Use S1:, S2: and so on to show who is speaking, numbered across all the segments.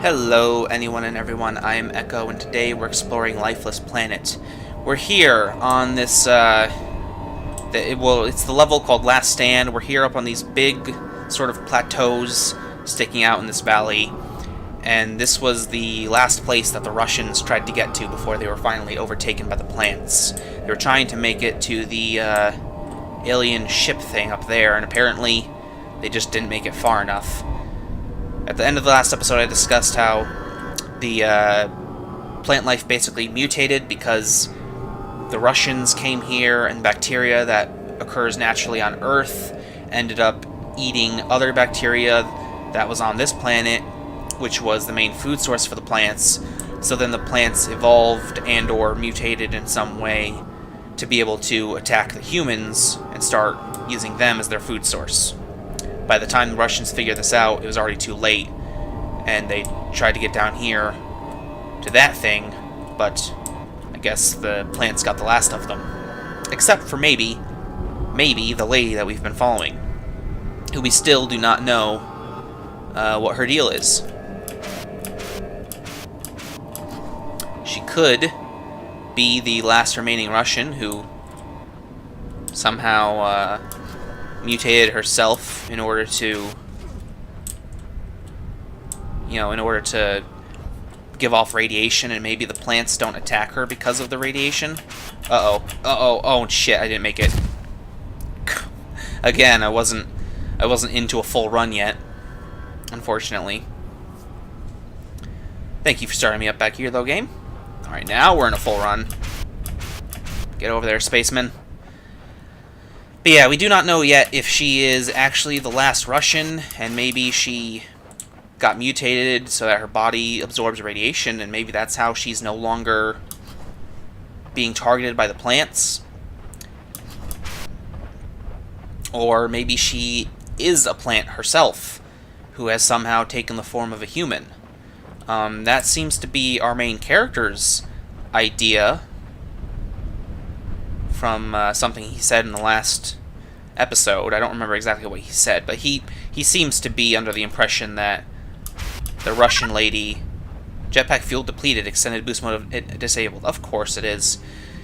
S1: Hello, anyone and everyone. I am Echo, and today we're exploring Lifeless Planet. We're here on this, it's the level called Last Stand. We're here up on these big sort of plateaus sticking out in this valley, and this was the last place that the Russians tried to get to before they were finally overtaken by the plants. They were trying to make it to the alien ship thing up there, and apparently they just didn't make it far enough. At the end of the last episode, I discussed how the plant life basically mutated because the Russians came here, and bacteria that occurs naturally on Earth ended up eating other bacteria that was on this planet, which was the main food source for the plants. So then the plants evolved and or mutated in some way to be able to attack the humans and start using them as their food source. By the time the Russians figured this out, it was already too late, and they tried to get down here to that thing, but I guess the plants got the last of them. Except for maybe the lady that we've been following, who we still do not know what her deal is. She could be the last remaining Russian who somehow mutated herself in order to, give off radiation, and maybe the plants don't attack her because of the radiation. Oh shit, I didn't make it. Again, I wasn't into a full run yet, unfortunately. Thank you for starting me up back here, though, game. Alright, now we're in a full run. Get over there, spaceman. But yeah, we do not know yet if she is actually the last Russian, and maybe she got mutated so that her body absorbs radiation, and maybe that's how she's no longer being targeted by the plants. Or maybe she is a plant herself, who has somehow taken the form of a human. That seems to be our main character's idea, from something he said in the last episode. I don't remember exactly what he said, but he seems to be under the impression that the Russian lady... Jetpack fuel depleted, extended boost mode disabled. Of course it is.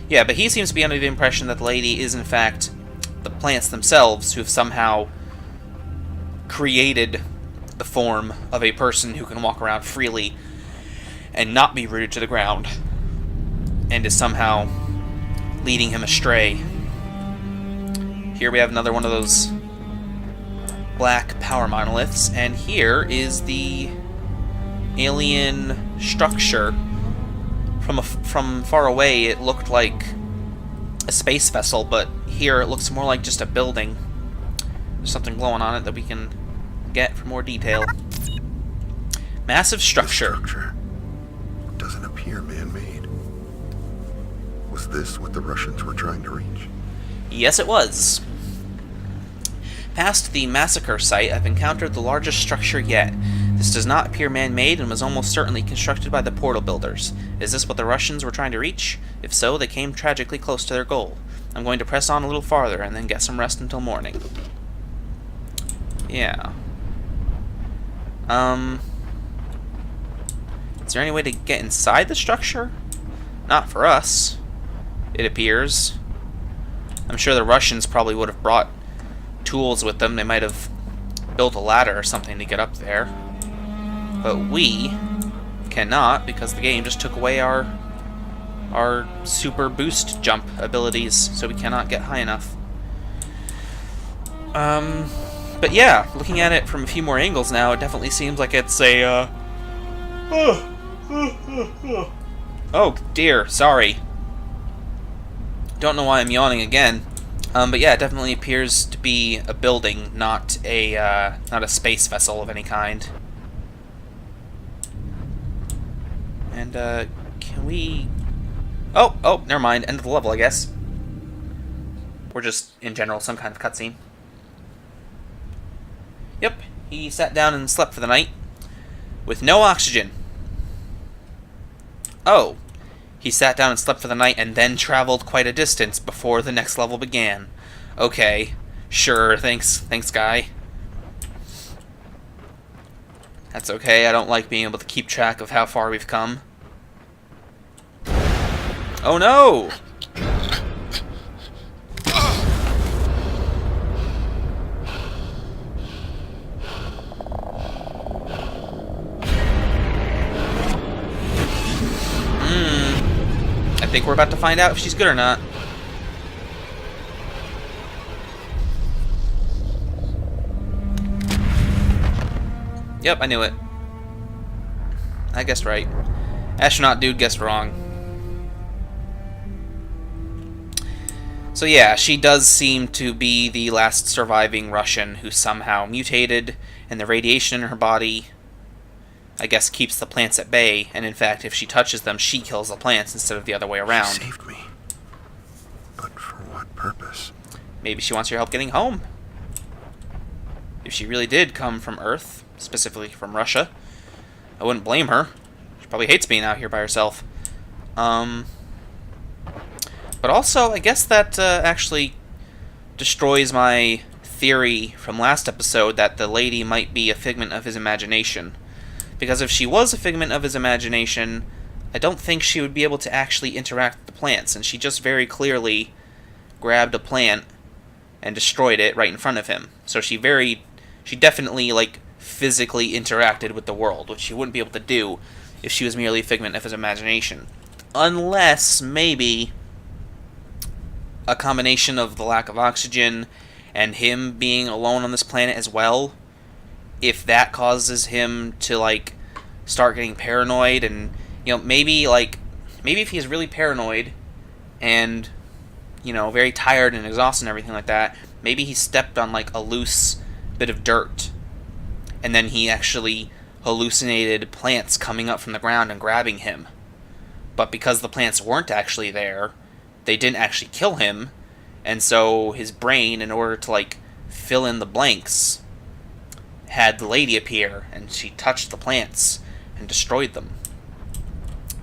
S1: Yeah, but he seems to be under the impression that the lady is in fact the plants themselves, who have somehow created the form of a person who can walk around freely and not be rooted to the ground, and is somehow leading him astray. Here we have another one of those black power monoliths, and here is the alien structure. From far away, it looked like a space vessel, but here it looks more like just a building. There's something glowing on it that we can get for more detail. Massive structure.
S2: This structure doesn't appear man-made. Was this what the Russians were trying to reach?
S1: Yes, it was. Past the massacre site, I've encountered the largest structure yet. This does not appear man-made and was almost certainly constructed by the portal builders. Is this what the Russians were trying to reach? If so, they came tragically close to their goal. I'm going to press on a little farther and then get some rest until morning. Yeah. Is there any way to get inside the structure? Not for us, it appears. I'm sure the Russians probably would have brought tools with them. They might have built a ladder or something to get up there. But we cannot, because the game just took away our super boost jump abilities, so we cannot get high enough. But yeah, looking at it from a few more angles now, it definitely seems like it's a, oh dear, sorry. Don't know why I'm yawning again. But yeah, it definitely appears to be a building, not a space vessel of any kind. And, can we... Oh, never mind. End of the level, I guess. Or just, in general, some kind of cutscene. Yep, he sat down and slept for the night. With no oxygen. Oh. He sat down and slept for the night and then traveled quite a distance before the next level began. Okay. Sure, thanks guy. That's okay, I don't like being able to keep track of how far we've come. Oh no! I think we're about to find out if she's good or not. Yep, I knew it. I guessed right. Astronaut dude guessed wrong. So yeah, she does seem to be the last surviving Russian who somehow mutated, and the radiation in her body, I guess, keeps the plants at bay, and in fact, if she touches them, she kills the plants instead of the other way around.
S2: She saved me. But for what purpose?
S1: Maybe she wants your help getting home. If she really did come from Earth, specifically from Russia, I wouldn't blame her. She probably hates being out here by herself. But also, I guess that actually destroys my theory from last episode that the lady might be a figment of his imagination. Because if she was a figment of his imagination, I don't think she would be able to actually interact with the plants, and she just very clearly grabbed a plant and destroyed it right in front of him. So she definitely, like, physically interacted with the world, which she wouldn't be able to do if she was merely a figment of his imagination. Unless, maybe, a combination of the lack of oxygen and him being alone on this planet as well, if that causes him to, like, start getting paranoid, and, you know, maybe if he's really paranoid and, you know, very tired and exhausted and everything like that, maybe he stepped on, like, a loose bit of dirt, and then he actually hallucinated plants coming up from the ground and grabbing him. But because the plants weren't actually there, they didn't actually kill him, and so his brain, in order to, like, fill in the blanks, had the lady appear, and she touched the plants and destroyed them.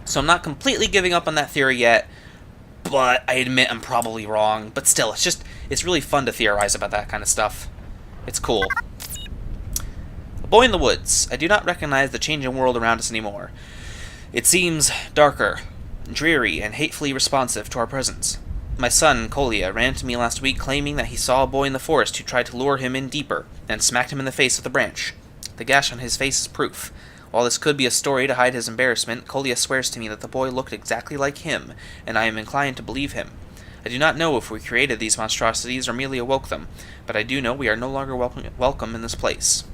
S1: So I'm not completely giving up on that theory yet, but I admit I'm probably wrong. But still, it's really fun to theorize about that kind of stuff. It's cool. A boy in the woods. I do not recognize the changing world around us anymore. It seems darker, dreary, and hatefully responsive to our presence. My son, Kolya, ran to me last week claiming that he saw a boy in the forest who tried to lure him in deeper, and smacked him in the face with a branch. The gash on his face is proof. While this could be a story to hide his embarrassment, Kolya swears to me that the boy looked exactly like him, and I am inclined to believe him. I do not know if we created these monstrosities or merely awoke them, but I do know we are no longer welcome in this place.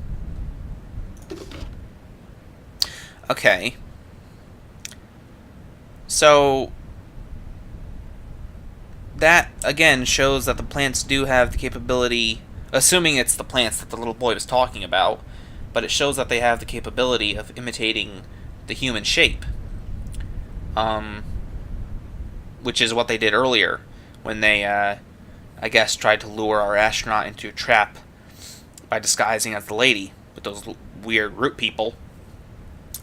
S1: Okay. So that, again, shows that the plants do have the capability, assuming it's the plants that the little boy was talking about, but it shows that they have the capability of imitating the human shape. Which is what they did earlier, when they, I guess, tried to lure our astronaut into a trap by disguising as the lady, with those weird root people.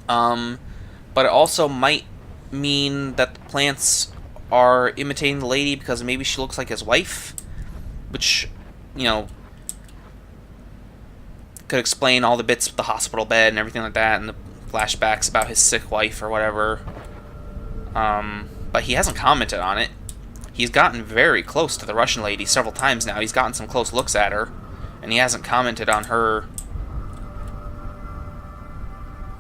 S1: But it also might mean that the plants are imitating the lady because maybe she looks like his wife, which, you know, could explain all the bits with the hospital bed and everything like that, and the flashbacks about his sick wife or whatever. But he hasn't commented on it. He's gotten very close to the Russian lady several times now. He's gotten some close looks at her, and he hasn't commented on her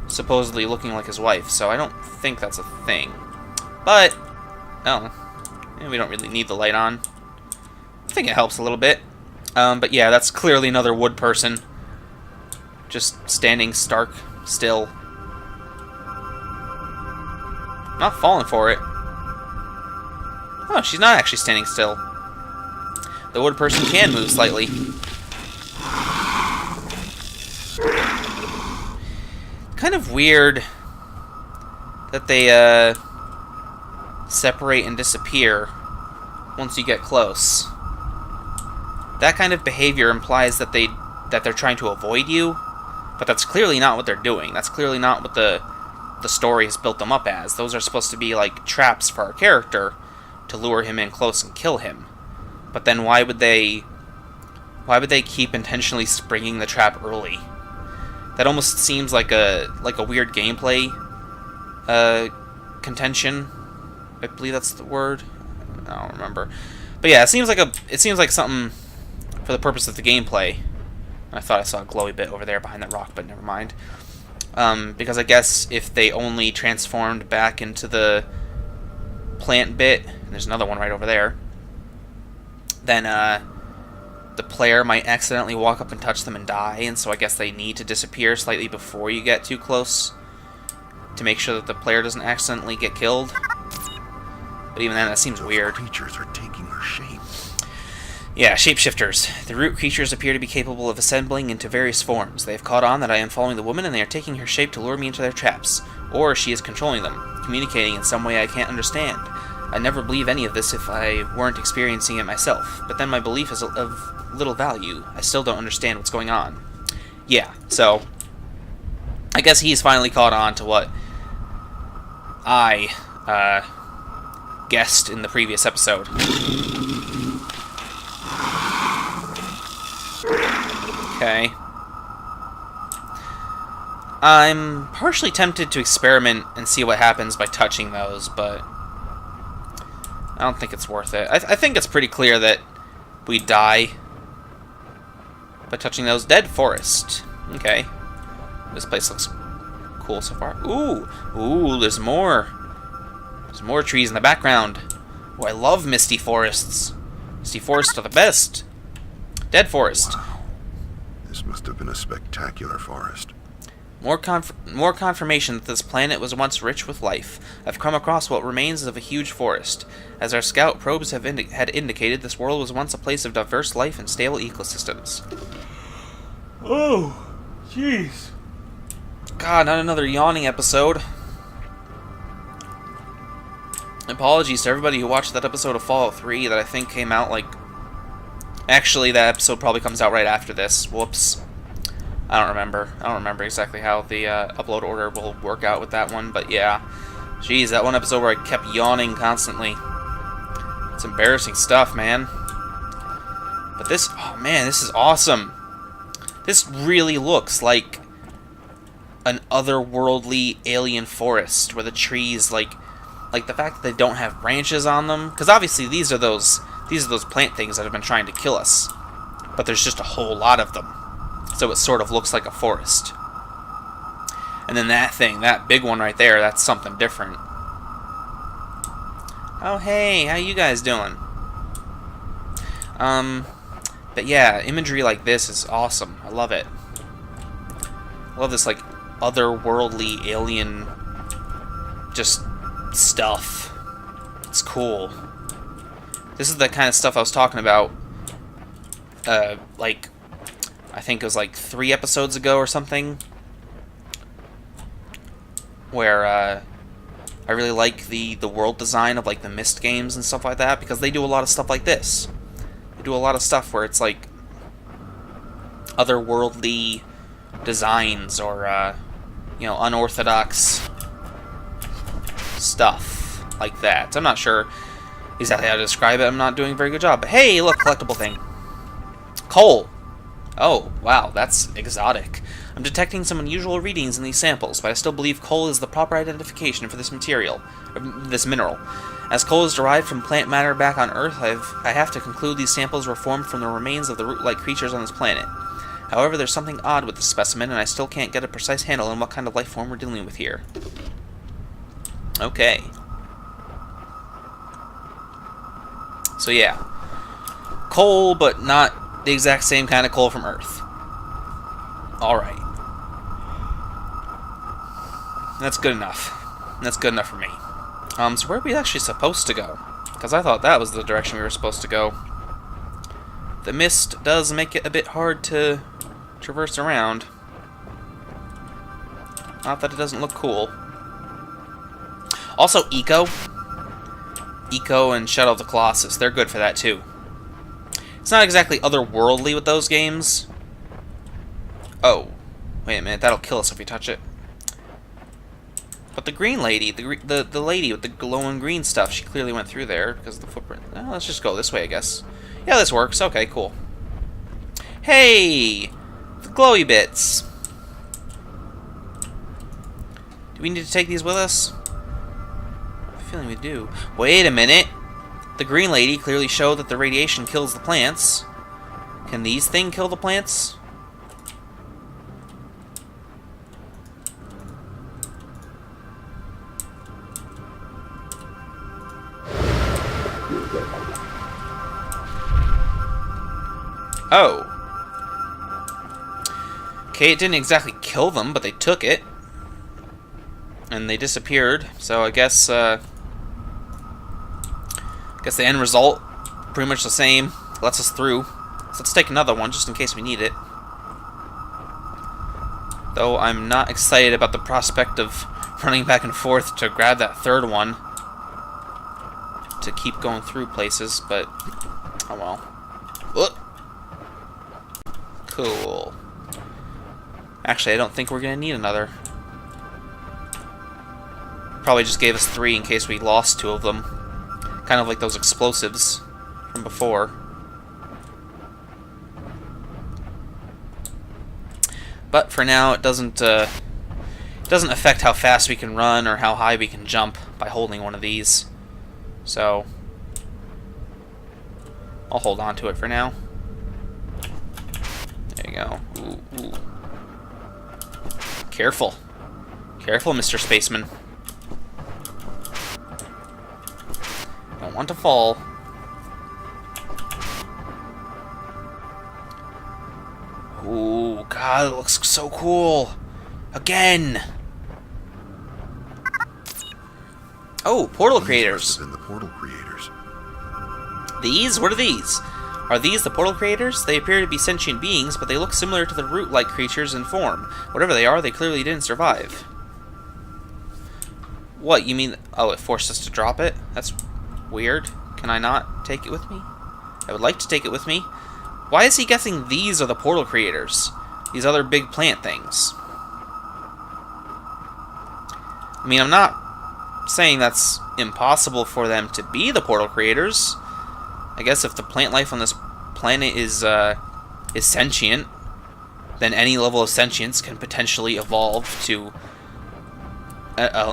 S1: supposedly looking like his wife, so I don't think that's a thing. But, oh, we don't really need the light on. I think it helps a little bit. But yeah, that's clearly another wood person. Just standing stark still. Not falling for it. Oh, she's not actually standing still. The wood person can move slightly. Kind of weird that they separate and disappear once you get close. That kind of behavior implies that they're trying to avoid you, but that's clearly not what they're doing. That's clearly not what the story has built them up as. Those are supposed to be like traps for our character to lure him in close and kill him. But then why would they keep intentionally springing the trap early? That almost seems like a weird gameplay contention. I believe that's the word. I don't remember. But yeah, it seems like something for the purpose of the gameplay. I thought I saw a glowy bit over there behind that rock, but never mind. Because I guess if they only transformed back into the plant bit, and there's another one right over there, then the player might accidentally walk up and touch them and die, and so I guess they need to disappear slightly before you get too close to make sure that the player doesn't accidentally get killed. But even then, that seems weird.
S2: Creatures are taking her shape.
S1: Yeah, shapeshifters. The root creatures appear to be capable of assembling into various forms. They have caught on that I am following the woman, and they are taking her shape to lure me into their traps. Or she is controlling them, communicating in some way I can't understand. I'd never believe any of this if I weren't experiencing it myself, but then my belief is of little value. I still don't understand what's going on. Yeah, so I guess he's finally caught on to what I guessed in the previous episode. Okay. I'm partially tempted to experiment and see what happens by touching those, but I don't think it's worth it. I think it's pretty clear that we die by touching those. Dead forest. Okay. This place looks cool so far. Ooh! Ooh, there's more. There's more trees in the background. Oh, I love misty forests. Misty forests are the best. Dead forest.
S2: Wow. This must have been a spectacular forest.
S1: More confirmation that this planet was once rich with life. I've come across what remains of a huge forest. As our scout probes had indicated, this world was once a place of diverse life and stable ecosystems. Oh, jeez. God, not another yawning episode. Apologies to everybody who watched that episode of Fallout 3 that I think came out like... Actually, that episode probably comes out right after this. Whoops. I don't remember exactly how the upload order will work out with that one, but yeah. Jeez, that one episode where I kept yawning constantly. It's embarrassing stuff, man. But this... Oh, man, this is awesome. This really looks like an otherworldly alien forest where the trees, like the fact that they don't have branches on them, because obviously these are those plant things that have been trying to kill us, but there's just a whole lot of them, so it sort of looks like a forest. And then that thing, that big one right there, that's something different. Oh hey, how you guys doing? But yeah, imagery like this is awesome. I love it. I love this like otherworldly alien just stuff. It's cool. This is the kind of stuff I was talking about like I think it was like 3 episodes ago or something, where I really like the world design of like the Myst games and stuff like that, because they do a lot of stuff like this. They do a lot of stuff where it's like otherworldly designs or you know, unorthodox stuff like that. I'm not sure exactly how to describe it. I'm not doing a very good job. But hey, look, collectible thing. Coal. Oh, wow, that's exotic. I'm detecting some unusual readings in these samples, but I still believe coal is the proper identification for this material, this mineral. As coal is derived from plant matter back on Earth, I have to conclude these samples were formed from the remains of the root-like creatures on this planet. However, there's something odd with this specimen, and I still can't get a precise handle on what kind of life form we're dealing with here. Okay. So yeah. Coal, but not the exact same kind of coal from Earth. Alright. That's good enough. That's good enough for me. So where are we actually supposed to go? Because I thought that was the direction we were supposed to go. The mist does make it a bit hard to traverse around. Not that it doesn't look cool. Also, Eco and Shadow of the Colossus, they're good for that too. It's not exactly otherworldly with those games. Oh, wait a minute, that'll kill us if we touch it. But the green lady, the lady with the glowing green stuff, she clearly went through there because of the footprint. Oh, let's just go this way, I guess. Yeah, this works. Okay, cool. Hey! The glowy bits. we need to take these with us? I have a feeling we do. Wait a minute. The green lady clearly showed that the radiation kills the plants. Can these things kill the plants? Oh. Okay, it didn't exactly kill them, but they took it. And they disappeared, so I guess the end result, pretty much the same. Lets us through. So let's take another one, just in case we need it. Though I'm not excited about the prospect of running back and forth to grab that third one. To keep going through places, but... oh well. Whoop. Cool. Actually, I don't think we're gonna need another. Probably just gave us 3 in case we lost 2 of them. Kind of like those explosives from before. But for now, it doesn't affect how fast we can run or how high we can jump by holding one of these. So I'll hold on to it for now. There you go. Ooh, ooh. Careful. Careful, Mr. Spaceman. Don't want to fall. Ooh, God, it looks so cool. Again. Oh, portal creators.
S2: Must have been the portal creators.
S1: These? What are these? Are these the portal creators? They appear to be sentient beings, but they look similar to the root-like creatures in form. Whatever they are, they clearly didn't survive. What, you mean... oh, it forced us to drop it? That's weird. Can I not take it with me? I would like to take it with me. Why is he guessing these are the portal creators? These other big plant things. I mean, I'm not saying that's impossible for them to be the portal creators. I guess if the plant life on this planet is sentient, then any level of sentience can potentially evolve to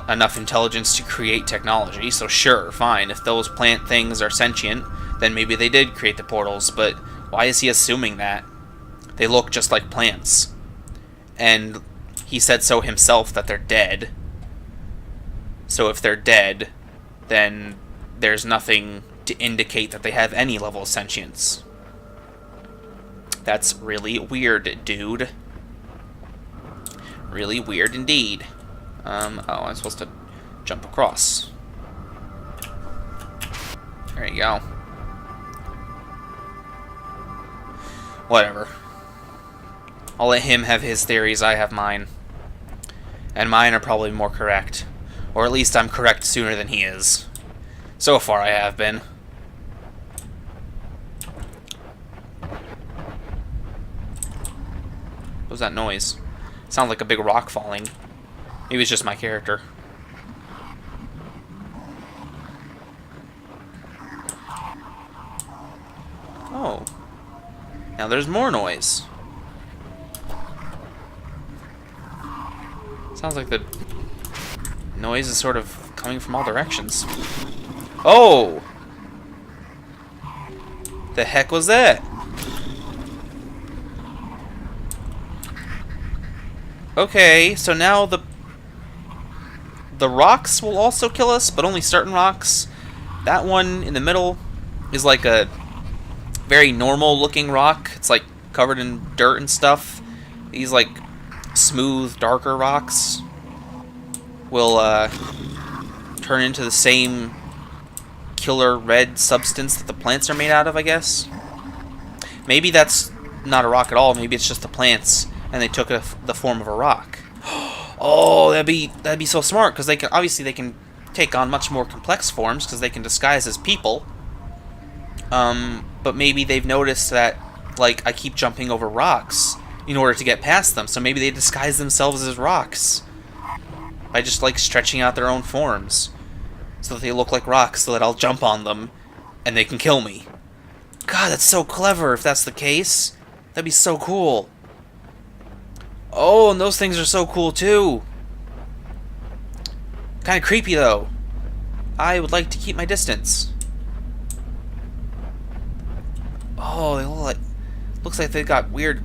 S1: enough intelligence to create technology. So sure, fine. If those plant things are sentient, then maybe they did create the portals. But why is he assuming that? They look just like plants. And he said so himself that they're dead. So if they're dead, then there's nothing to indicate that they have any level of sentience. That's really weird, dude. Really weird indeed. Oh, I'm supposed to jump across. There you go. Whatever. I'll let him have his theories, I have mine. And mine are probably more correct. Or at least I'm correct sooner than he is. So far I have been. What was that noise? Sounded like a big rock falling. Maybe it's just my character. Oh. Now there's more noise. Sounds like the noise is sort of coming from all directions. Oh! The heck was that? Okay, so now the rocks will also kill us, but only certain rocks. That one in the middle is like a very normal looking rock. It's like covered in dirt and stuff. These like smooth, darker rocks will turn into the same killer red substance that the plants are made out of, I guess. Maybe that's not a rock at all. Maybe it's just the plants, and they took the form of a rock. Oh, that'd be so smart, because they can take on much more complex forms because they can disguise as people. But maybe they've noticed that, like, I keep jumping over rocks in order to get past them, so maybe they disguise themselves as rocks by just, like, stretching out their own forms so that they look like rocks, so that I'll jump on them and they can kill me. God, that's so clever if that's the case. That'd be so cool. Oh, and those things are so cool too. Kind of creepy, though. I would like to keep my distance. Oh, they look like... Looks like they've got weird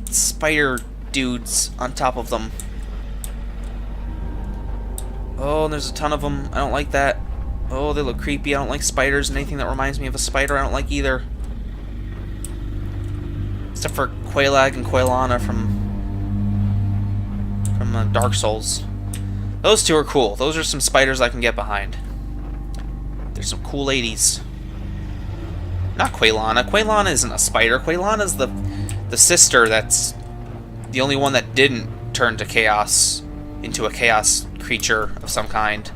S1: spider dudes on top of them. Oh, there's a ton of them. I don't like that. Oh, they look creepy. I don't like spiders, and anything that reminds me of a spider I don't like either. Except for Quelaag and Quelana from Dark Souls. Those two are cool. Those are some spiders I can get behind. There's some cool ladies. Not Quelana. Quelana isn't a spider. Quelana's the sister that's the only one that didn't turn to chaos, into a chaos creature of some kind.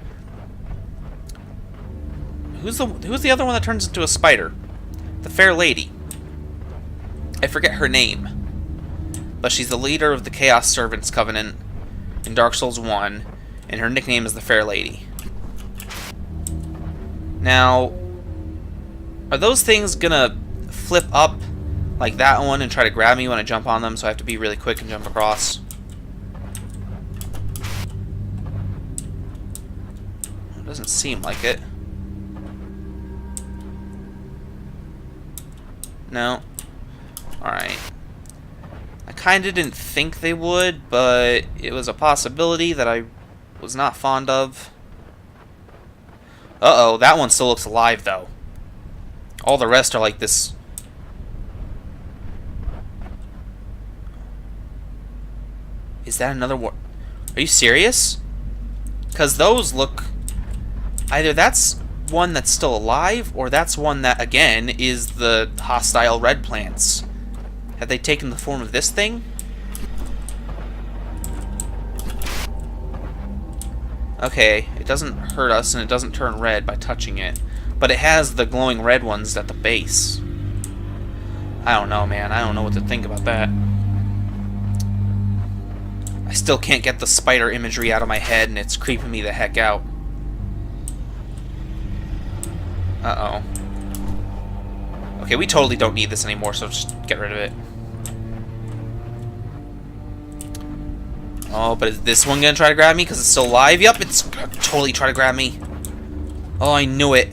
S1: Who's the other one that turns into a spider? The Fair Lady. I forget her name. But she's the leader of the Chaos Servants Covenant in Dark Souls 1, and her nickname is the Fair Lady. Now, are those things gonna flip up like that one and try to grab me when I jump on them, so I have to be really quick and jump across? It doesn't seem like it. No. Alright. I kinda didn't think they would, but it was a possibility that I was not fond of. Uh-oh, that one still looks alive, though. All the rest are like this... Is that another one? Are you serious? Because those look... Either that's one that's still alive, or that's one that, again, is the hostile red plants. Have they taken the form of this thing? Okay, it doesn't hurt us, and it doesn't turn red by touching it. But it has the glowing red ones at the base. I don't know, man. I don't know what to think about that. I still can't get the spider imagery out of my head, and it's creeping me the heck out. Uh-oh. Okay, we totally don't need this anymore, so just get rid of it. Oh, but is this one gonna try to grab me because it's still alive? Yup, it's gonna totally try to grab me. Oh, I knew it.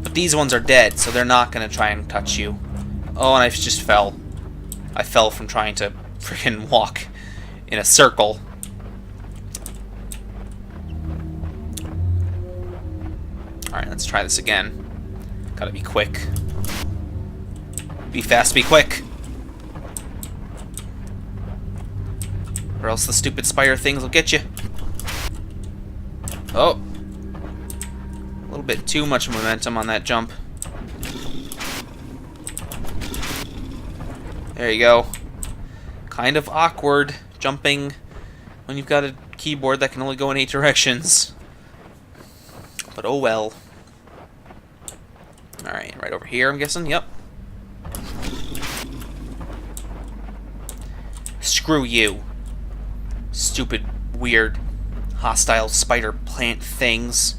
S1: But these ones are dead, so they're not gonna try and touch you. Oh, and I just fell. I fell from trying to freaking walk in a circle. Alright, let's try this again. Gotta be quick. Be fast, be quick! Or else the stupid spider things will get you. Oh! A little bit too much momentum on that jump. There you go. Kind of awkward jumping when you've got a keyboard that can only go in 8 directions. But oh well. Alright, right over here, I'm guessing. Yep. Screw you. Stupid, weird, hostile spider plant things.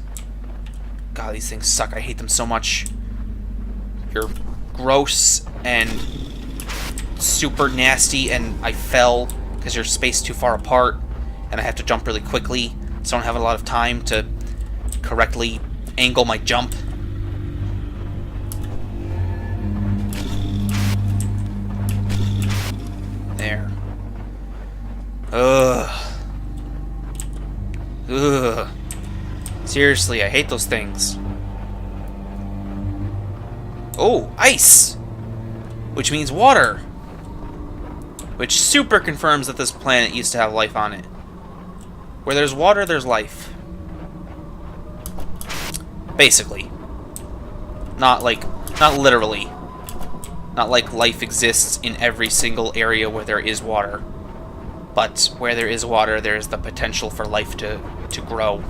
S1: God, these things suck. I hate them so much. You're gross and super nasty, and I fell because you're spaced too far apart, and I have to jump really quickly, so I don't have a lot of time to correctly angle my jump. There. Ugh. Ugh. Seriously, I hate those things. Oh, ice! Which means water. Which super confirms that this planet used to have life on it. Where there's water, there's life. Basically. Not literally. Not like life exists in every single area where there is water. But where there is water, there is the potential for life to grow.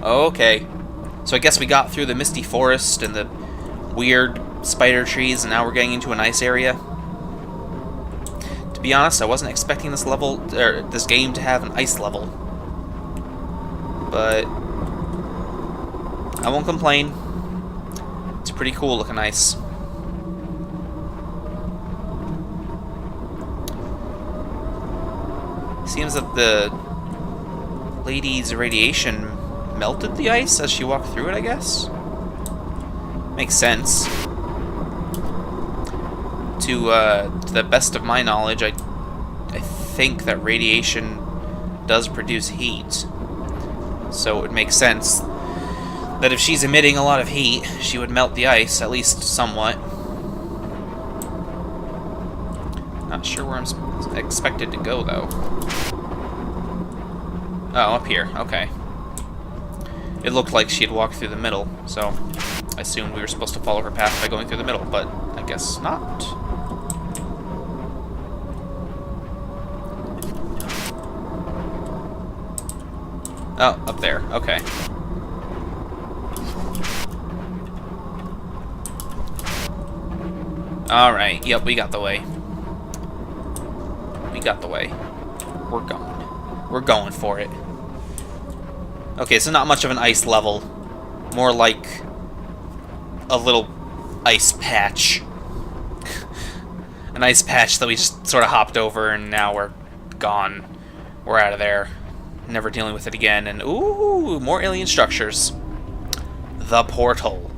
S1: Okay. So I guess we got through the misty forest and the weird spider trees, and now we're getting into a nice area. To be honest, I wasn't expecting this level, or this game, to have an ice level. But I won't complain. It's pretty cool looking ice. Seems that the lady's radiation melted the ice as she walked through it, I guess? Makes sense. To the best of my knowledge, I think that radiation does produce heat. So it makes sense that if she's emitting a lot of heat, she would melt the ice, at least somewhat. Not sure where I'm expected to go, though. Oh, up here. Okay. It looked like she had walked through the middle, so I assumed we were supposed to follow her path by going through the middle, but I guess not. Oh, up there. Okay. Alright, yep, we got the way. We got the way. We're going. We're going for it. Okay, so not much of an ice level. More like a little ice patch. An ice patch that we just sort of hopped over and now we're gone. We're out of there. Never dealing with it again. And ooh, more alien structures. The portal.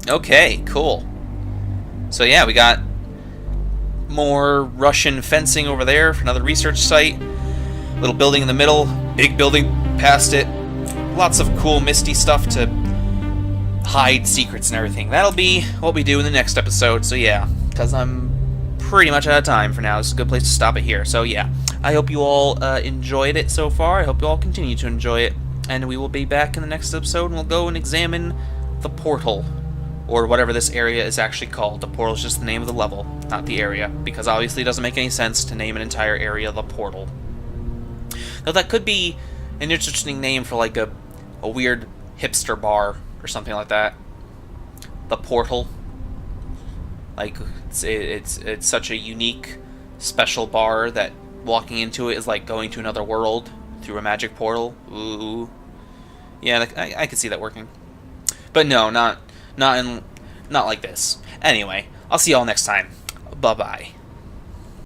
S1: Okay, cool. So yeah, we got more Russian fencing over there for another research site. Little building in the middle, big building past it. Lots of cool misty stuff to hide secrets and everything. That'll be what we do in the next episode. So yeah, because I'm pretty much out of time for now. This is a good place to stop it here. So yeah, I hope you all enjoyed it so far. I hope you all continue to enjoy it. And we will be back in the next episode, and we'll go and examine the portal. Or whatever this area is actually called. The portal is just the name of the level, not the area. Because obviously it doesn't make any sense to name an entire area the portal. Though that could be an interesting name for like a weird hipster bar or something like that. The portal. Like, it's such a unique, special bar that walking into it is like going to another world through a magic portal. Ooh. Yeah, I could see that working. But no, not like this. Anyway, I'll see y'all next time. Bye-bye.